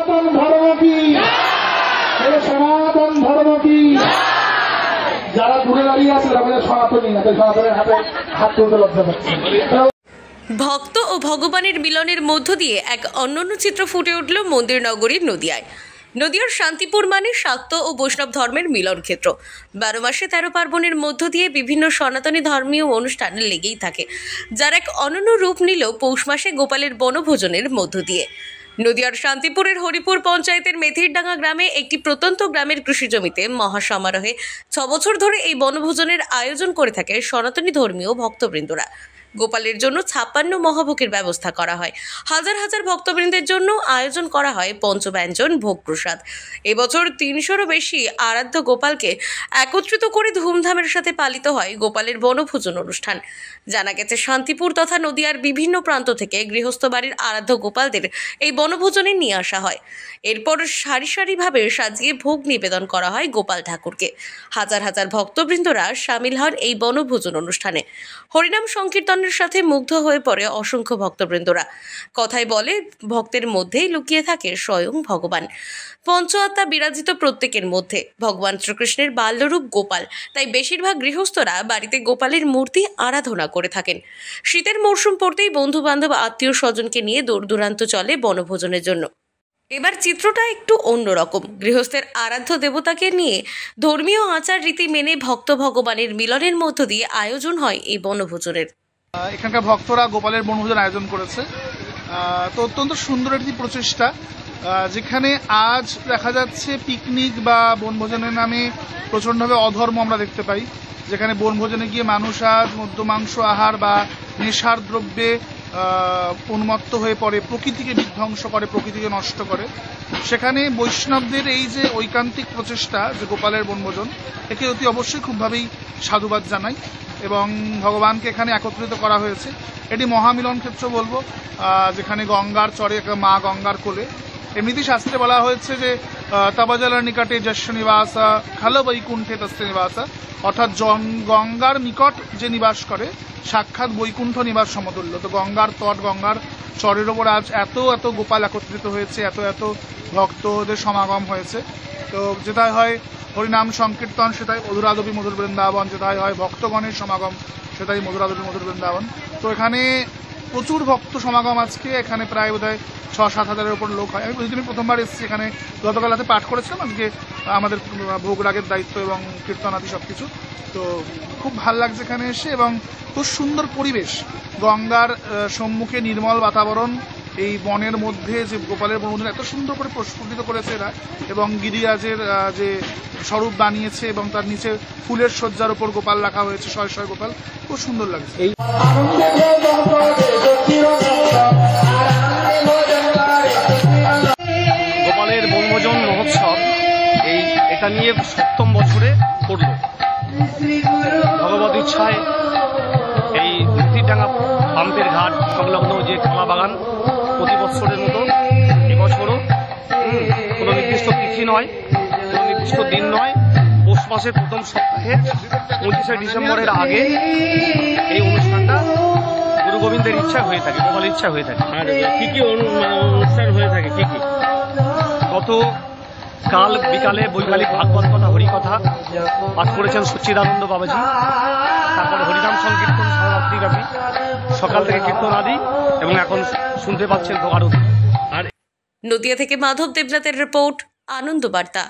সনাতন ধর্ম কি? সনাতন ধর্ম কি? যারা দূরে দাঁড়িয়ে আছে তারা সনাতনী না, সনাতনের হাতে হাত তুলতে লজ্জা পাচ্ছে। ভক্ত ও ভগবানের মিলনের মধ্য দিয়ে এক অনন্য চিত্র ফুটে উঠল মন্দির নগরীর নদিয়ায়। নদিয়ার শান্তিপুর মানে শাক্ত ও বৈষ্ণব ধর্মের মিলন ক্ষেত্র। 12 মাসে 13 পার্বণের মধ্য দিয়ে বিভিন্ন সনাতনী ধর্মীয় অনুষ্ঠান লেগেই থাকে, যার এক অনন্য রূপ নিল পৌষ মাসে গোপালের বনভোজনের মধ্য দিয়ে। নদিয়ার শান্তিপুরের হরিপুর পঞ্চায়েতের মেথিরডাঙ্গা গ্রামে একটি প্রত্যন্ত গ্রামের কৃষি জমিতে মহাসমারোহে 6 বছর ধরে এই বনভোজনের আয়োজন করে থাকে সনাতনী ধর্মীয় ভক্তবৃন্দরা। গোপালের জন্য 56 মহাভোগের ব্যবস্থা করা হয়। হাজার হাজার ভক্তবৃন্দের জন্য আয়োজন করা হয় পঞ্চব্যঞ্জন ভোগ প্রসাদ। এবছর 300-রও বেশি আরাধ্য গোপালকে একত্রিত করে ধুমধামের সাথে পালিত হয় গোপালের বনভোজন অনুষ্ঠান। জানা গেছে শান্তিপুর তথা নদিয়ার বিভিন্ন প্রান্ত থেকে গৃহস্থ বাড়ির আরাধ্য গোপালদের এই বনভোজনে নিয়ে আসা হয়। এরপর সারি সারিভাবে সাজিয়ে ভোগ নিবেদন করা হয় গোপাল ঠাকুরকে। হাজার হাজার ভক্তবৃন্দরা সামিল হন এই বনভোজন অনুষ্ঠানে। হরিনাম সংকীর্তনের সাথে মুগ্ধ হয়ে পড়ে অসংখ্য ভক্তবৃন্দরা। কথায় বলে, ভক্তের মধ্যেই লুকিয়ে থাকে স্বয়ং ভগবান। পঞ্চ আত্মা বিরাজিত প্রত্যেকের মধ্যে। ভগবান শ্রীকৃষ্ণের বাল্যরূপ গোপাল, তাই বেশিরভাগ গৃহস্থরা বাড়িতে গোপালের মূর্তি আরাধনা করে থাকেন। শীতের মরশুম পড়তেই বন্ধু বান্ধব আত্মীয় স্বজনকে নিয়ে দূর দূরান্ত চলে বনভোজনের জন্য। এবার চিত্রটা একটু অন্যরকম। গৃহস্থের আরাধ্য দেবতাকে নিয়ে ধর্মীয় আচার রীতি মেনে ভক্ত ভগবানের মিলনের মধ্য দিয়ে আয়োজন হয় এই বনভোজনের। এখানকার ভক্তরা গোপালের বনভোজন আয়োজন করেছে, তো অত্যন্ত সুন্দর একটি প্রচেষ্টা, যেখানে আজ দেখা যাচ্ছে পিকনিক বা বনভোজনের নামে প্রচণ্ডভাবে অধর্ম আমরা দেখতে পাই, যেখানে বনভোজনে গিয়ে মানুষ আজ মদ্যমাংস আহার বা নেশার দ্রব্যে উন্মত্ত হয়ে পড়ে, প্রকৃতিকে বিধ্বংস করে, প্রকৃতিকে নষ্ট করে। সেখানে বৈষ্ণবদের এই যে ঐকান্তিক প্রচেষ্টা যে গোপালের বনভোজন, একে অতি অবশ্যই খুবভাবেই সাধুবাদ জানাই এবং ভগবানকে এখানে একত্রিত করা হয়েছে। এটি মহামিলন ক্ষেত্র বলবো, যেখানে গঙ্গার চরে মা গঙ্গার কোলে। এমনিতেই শাস্ত্রে বলা হয়েছে যে তবজলের নিকটে যস্য নিবাস খাল বৈকুণ্ঠে তস্য নিবাস, অর্থাৎ গঙ্গার নিকট যে নিবাস করে সাক্ষাৎ বৈকুণ্ঠ নিবাস সমতুল্য। তো গঙ্গার তট, গঙ্গার চরের ওপর আজ এত এত গোপাল একত্রিত হয়েছে, এত এত ভক্তদের সমাগম হয়েছে। তো যেটাই হয় হরিনাম সংকীর্তন, সেটাই মধুরাদপি মধুর বৃন্দাবন, যেটাই হয় ভক্তগণের সমাগম, সেটাই মধুরাদপি মধুর বৃন্দাবন। তো এখানে প্রচুর ভক্ত সমাগম আজকে, এখানে প্রায় বোধহয় 6-7 হাজারের উপর লোক হয়। আমি ওই দিনই প্রথমবার এসেছি এখানে, গতকাল রাতে পাঠ করেছিলাম, আজকে আমাদের ভোগ রাগের দায়িত্ব এবং কীর্তনাদি সবকিছু। তো খুব ভাল লাগছে এখানে এসে, এবং খুব সুন্দর পরিবেশ, গঙ্গার সম্মুখে নির্মল বাতাবরণ, এই বনের মধ্যে যে গোপালের বনভোজন এত সুন্দর করে প্রস্ফুটিত করেছে এরা, এবং গিরিরাজের যে স্বরূপ বানিয়েছে এবং তার নিচে ফুলের শয্যার উপর গোপাল রাখা হয়েছে, শয় শয় গোপাল, খুব সুন্দর লাগছে। গোপালের বনভোজন মহোৎসব এটা নিয়ে 7ম বছরে পড়ল। ভগবত ইচ্ছায় এই মেথিরডাঙ্গা পাম্পের ঘাট সংলগ্ন যে কলা বাগান প্রতি বছরের মতো এবছরও কোনো নির্দিষ্ট তিথি নয়, কোনো নির্দিষ্ট দিন নয়, পৌষ মাসের প্রথম সপ্তাহে 25শে ডিসেম্বরের আগে এই অনুষ্ঠানটা গুরু গোবিন্দের ইচ্ছা হয়ে থাকে, গোপালের ইচ্ছা হয়ে থাকে। আর কি কি অনুষ্ঠান হয়ে থাকে? কি কি? গত কাল বিকালে বৈকালিক ভাগবত কথা, হরিকথা পাঠ করেছেন সচ্চিদানন্দ বাবাজি। তারপরে হরিনাম সংকীর্তন রাত্রিব্যাপী, সকাল থেকে কীর্তন আদি, এবং এখন শুনতে পাচ্ছেন ভোগ আরতি। নদিয়া থেকে মাধব দেবনাথের রিপোর্ট, আনন্দ বার্তা।